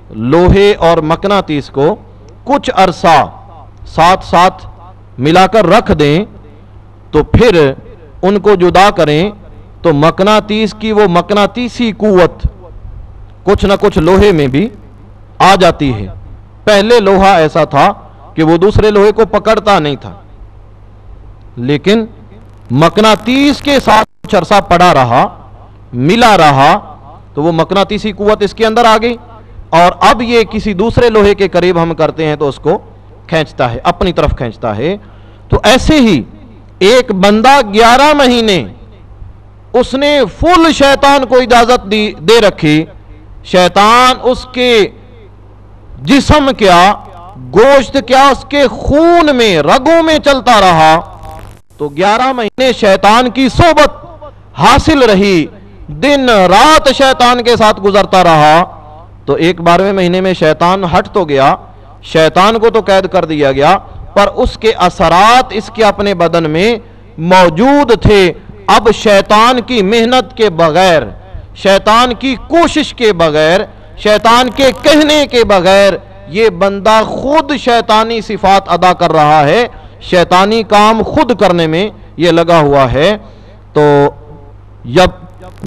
लोहे और मकनातीस को कुछ अरसा साथ साथ मिलाकर रख दें तो फिर उनको जुदा करें तो मकनातीस की वो मकनातीसी कुव्वत कुछ ना कुछ लोहे में भी आ जाती है। पहले लोहा ऐसा था कि वो दूसरे लोहे को पकड़ता नहीं था, लेकिन मकनातीस के साथ कुछ अरसा पड़ा रहा, मिला रहा, तो वो मकनातीसी कुव्वत इसके अंदर आ गई और अब ये किसी दूसरे लोहे के करीब हम करते हैं तो उसको खींचता है, अपनी तरफ खींचता है। तो ऐसे ही एक बंदा 11 महीने उसने फुल शैतान को इजाजत दे रखी, शैतान उसके जिस्म क्या, गोश्त क्या, उसके खून में, रगों में चलता रहा, तो 11 महीने शैतान की सोबत हासिल रही, दिन रात शैतान के साथ गुजरता रहा। तो एक 12वें महीने में शैतान हट तो गया, शैतान को तो कैद कर दिया गया, पर उसके असरात इसके अपने बदन में मौजूद थे। अब शैतान की मेहनत के बगैर, शैतान की कोशिश के बगैर, शैतान के कहने के बगैर ये बंदा खुद शैतानी सिफात अदा कर रहा है, शैतानी काम खुद करने में ये लगा हुआ है। तो जब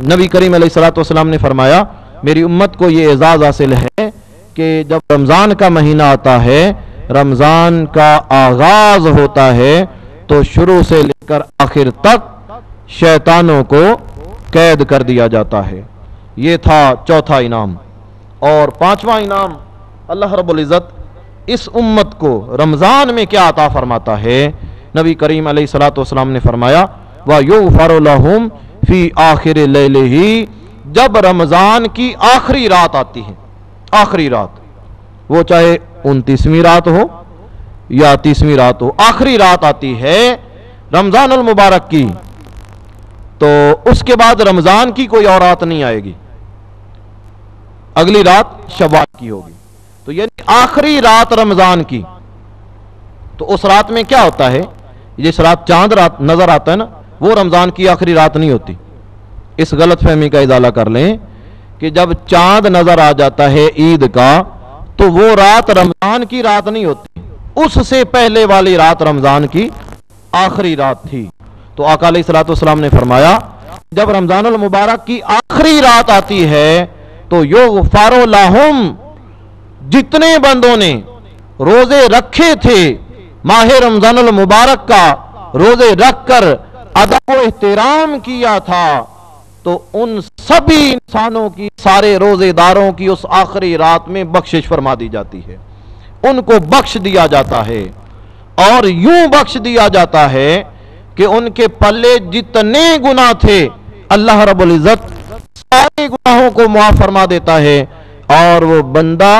नबी करीम अलैहिस्सलाम ने फरमाया मेरी उम्मत को ये एजाज़ हासिल है कि जब रमज़ान का महीना आता है, रमज़ान का आगाज़ होता है, तो शुरू से लेकर आखिर तक शैतानों को कैद कर दिया जाता है। ये था चौथा इनाम। और पांचवा इनाम अल्लाह रब्बुल इज़्ज़त इस उम्मत को रमज़ान में क्या अता फरमाता है। नबी करीम अलैहिस्सलाम ने फरमाया व युग़फ़रु लहुम फ़ी आखिर लैलिही, जब रमज़ान की आखिरी रात आती है, आखिरी रात, वो चाहे 29वीं रात हो या 30वीं रात हो, आखिरी रात आती है रमज़ानुल मुबारक की, तो उसके बाद रमज़ान की कोई और रात नहीं आएगी, अगली रात शव्वाल की होगी। तो यानी आखिरी रात रमज़ान की, तो उस रात में क्या होता है, जिस रात चांद रात नजर आता है ना, वो रमज़ान की आखिरी रात नहीं होती। इस गलत फहमी का इजाला कर लें कि जब चांद नजर आ जाता है ईद का, तो वो रात रमज़ान की रात नहीं होती, उससे पहले वाली रात रमज़ान की आखिरी रात थी। तो आका अलैहिस्सलाम ने फरमाया जब रमज़ानुल मुबारक की आखिरी रात आती है तो युग़फ़रु लहुम, जितने बंदों ने रोजे रखे थे, माह रमज़ानुल मुबारक का रोजे रखकर अदब व एहतराम किया था, तो उन सभी इंसानों की, सारे रोजेदारों की उस आखिरी रात में बख्शिश फरमा दी जाती है, उनको बख्श दिया जाता है। और यूं बख्श दिया जाता है कि उनके पल्ले जितने गुनाह थे अल्लाह रब्बुल इज़्ज़त सारे गुनाहों को माफ फरमा देता है और वो बंदा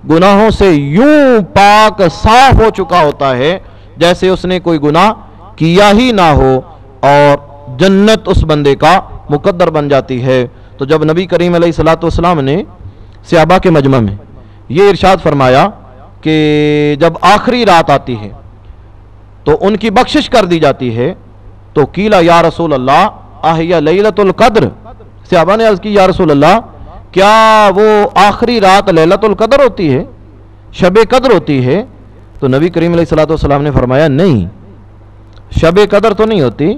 गुनाहों से यूं पाक साफ हो चुका होता है जैसे उसने कोई गुनाह किया ही ना हो, और जन्नत उस बंदे का मुकद्दर बन जाती है। तो जब नबी करीम अलैहिस्सलाम ने सहाबा के मजमा में ये इरशाद फरमाया कि जब आखिरी रात आती है तो उनकी बख्शिश कर दी जाती है, तो कीला या रसूल अल्लाह आहिया लैलतुल कद्र, सहाबा ने अर्ज की या रसूल अल्लाह क्या वो आखिरी रात लैलतुल कद्र होती है, शब कद्र होती है? तो नबी करीम अलैहिस्सलाम ने फरमाया नहीं, शब कद्र तो नहीं होती,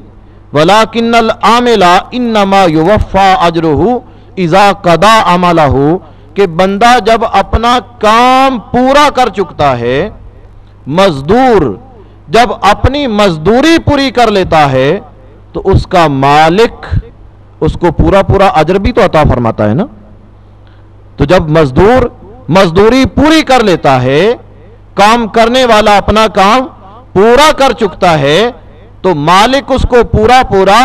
वलाकिन्नल आमिला इन्नमा युवफ़्फ़ा अजरुहु इज़ा क़दा अमलहु, कि बंदा जब अपना काम पूरा कर चुकता है, मजदूर जब अपनी मजदूरी पूरी कर लेता है, तो उसका मालिक उसको पूरा पूरा अजर भी तो अता फरमाता है ना। तो जब मजदूर मजदूरी पूरी कर लेता है, काम करने वाला अपना काम पूरा कर चुकता है, तो मालिक उसको पूरा पूरा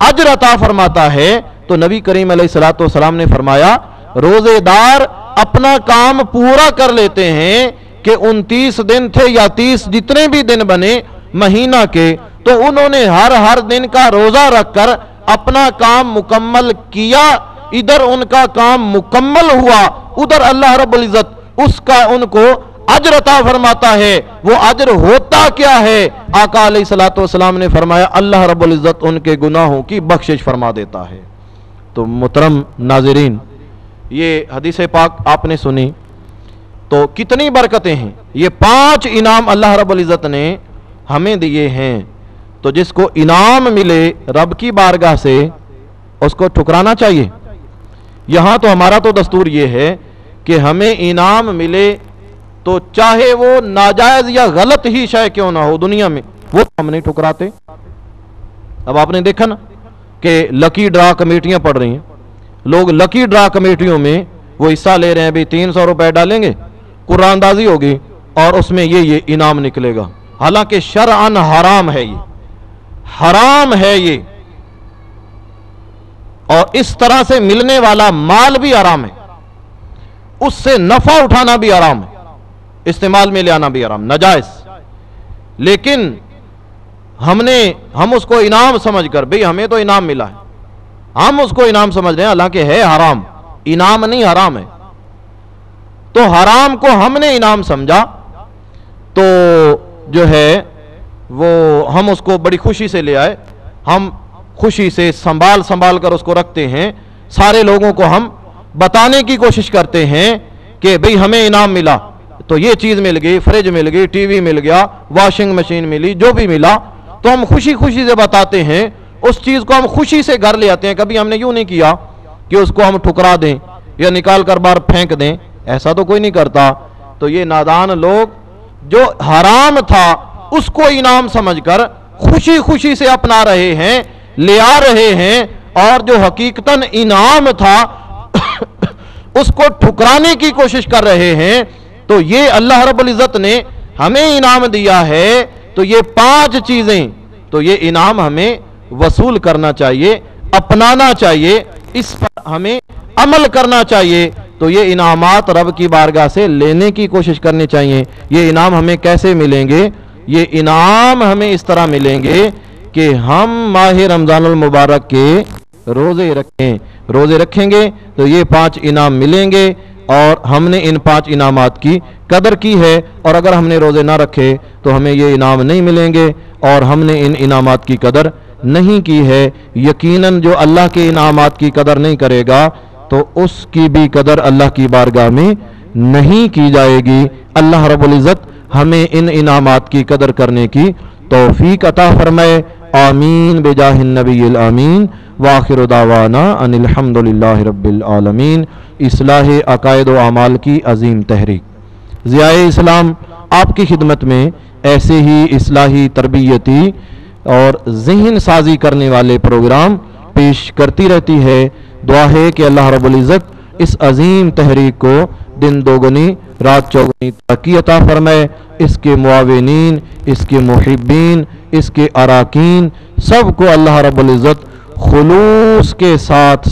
अजर अता फरमाता है। तो नबी करीम अलैहिस्सलाम ने फरमाया रोजेदार अपना काम पूरा कर लेते हैं कि 29 दिन थे या 30 जितने भी दिन बने महीना के, तो उन्होंने हर दिन का रोजा रखकर अपना काम मुकम्मल किया, इधर उनका काम मुकम्मल हुआ, उधर अल्लाह रब्बुल इज़्ज़त उसका उनको अजर अता फरमाता है। वो अजर होता क्या है? आका अलैहिस्सलाम ने फरमाया अल्लाह रब्बुल इज़्ज़त उनके गुनाहों की बख्शिश फरमा देता है। तो मुहतरम नाज़रीन, ये हदीस पाक आपने सुनी, تو کتنی برکتیں ہیں، یہ 5 انعام اللہ رب العزت نے ہمیں دیے ہیں۔ تو جس کو انعام ملے رب کی بارگاہ سے اس کو ٹھکرانا چاہیے۔ یہاں تو ہمارا تو دستور یہ ہے کہ ہمیں انعام ملے تو چاہے وہ ناجائز یا غلط ہی شے کیوں نہ ہو دنیا میں، وہ ہم نہیں ٹھکراتے۔ اب آپ نے دیکھا نا کہ لکی ڈرا کمیٹیاں پڑ رہی ہیں، لوگ لکی ڈرا کمیٹیوں میں وہ حصہ لے رہے ہیں، بھی 300 روپے ڈالیں گے، قرآن اندازی ہوگی اور اس میں یہ انعام نکلے گا، حالانکہ شرعاً حرام ہے، یہ حرام ہے یہ، اور اس طرح سے ملنے والا مال بھی حرام ہے، اس سے نفع اٹھانا بھی حرام ہے، استعمال میں لے آنا بھی حرام، ناجائز۔ لیکن ہم اس کو انعام سمجھ کر، بھئی ہمیں تو انعام ملا ہے، ہم اس کو انعام سمجھ رہے ہیں، حالانکہ ہے حرام، انعام نہیں حرام ہے۔ تو حرام کو ہم نے انعام سمجھا تو جو ہے وہ ہم اس کو بڑی خوشی سے لے آئے، ہم خوشی سے سنبھال کر اس کو رکھتے ہیں، سارے لوگوں کو ہم بتانے کی کوشش کرتے ہیں کہ بھئی ہمیں انعام ملا، تو یہ چیز مل گئی، فریج مل گئی، ٹی وی مل گیا، واشنگ مشین ملی، جو بھی ملا، تو ہم خوشی سے بتاتے ہیں، اس چیز کو ہم خوشی سے گھر لے آتے ہیں۔ کبھی ہم نے یوں نہیں کیا کہ اس کو ہم ٹھکرا دیں یا نکال کر باہر پھینک دیں، ایسا تو کوئی نہیں کرتا۔ تو یہ نادان لوگ جو حرام تھا اس کو انعام سمجھ کر خوشی سے اپنا رہے ہیں، لے آ رہے ہیں، اور جو حقیقتاً انعام تھا اس کو ٹھکرانے کی کوشش کر رہے ہیں۔ تو یہ اللہ رب العزت نے ہمیں انعام دیا ہے، تو یہ 5 چیزیں، تو یہ انعام ہمیں وصول کرنا چاہیے، اپنانا چاہیے، اس پر ہمیں عمل کرنا چاہیے۔ تو یہ انعامات رب کی بارگاہ سے لینے کی کوشش کرنی چاہیے۔ یہ انعام ہمیں کیسے ملیں گے؟ یہ انعام ہمیں اس طرح ملیں گے کہ ہم ماہ رمضان المبارک کے روزے رکھیں گے تو یہ 5 انعام ملیں گے، اور ہم نے ان 5 انعامات کی قدر کی ہے، اور اگر ہم نے روزے نہ رکھے تو ہمیں یہ انعام نہیں ملیں گے، اور ہم نے ان انعامات کی قدر نہیں کی ہے۔ یقیناً جو اللہ کے انعامات کی قدر نہیں کرے گا تو اس کی بھی قدر اللہ کی بارگاہ میں نہیں کی جائے گی۔ اللہ رب العزت ہمیں ان انعامات کی قدر کرنے کی توفیق عطا فرمائے، آمین بجاہ النبی الامین، وآخر دعوانا ان الحمدللہ رب العالمین۔ اصلاح عقائد و اعمال کی عظیم تحریک ضیاء اسلام آپ کی خدمت میں ایسے ہی اصلاحی، تربیتی اور ذہن سازی کرنے والے پروگرام پیش کرتی رہتی ہے۔ دعا ہے کہ اللہ رب العزت اس عظیم تحریک کو دن دوگنی رات چوگنی ترقی عطا فرمائے، اس کے معاونین، اس کے محبین، اس کے اراکین، سب کو اللہ رب العزت خلوص کے ساتھ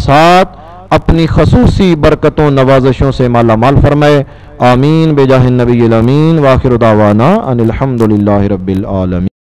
اپنی خصوصی برکتوں نوازشوں سے مالا مال فرمائے، آمین بجاہ النبی الامین، وآخر دعوانا ان الحمدللہ رب العالمین۔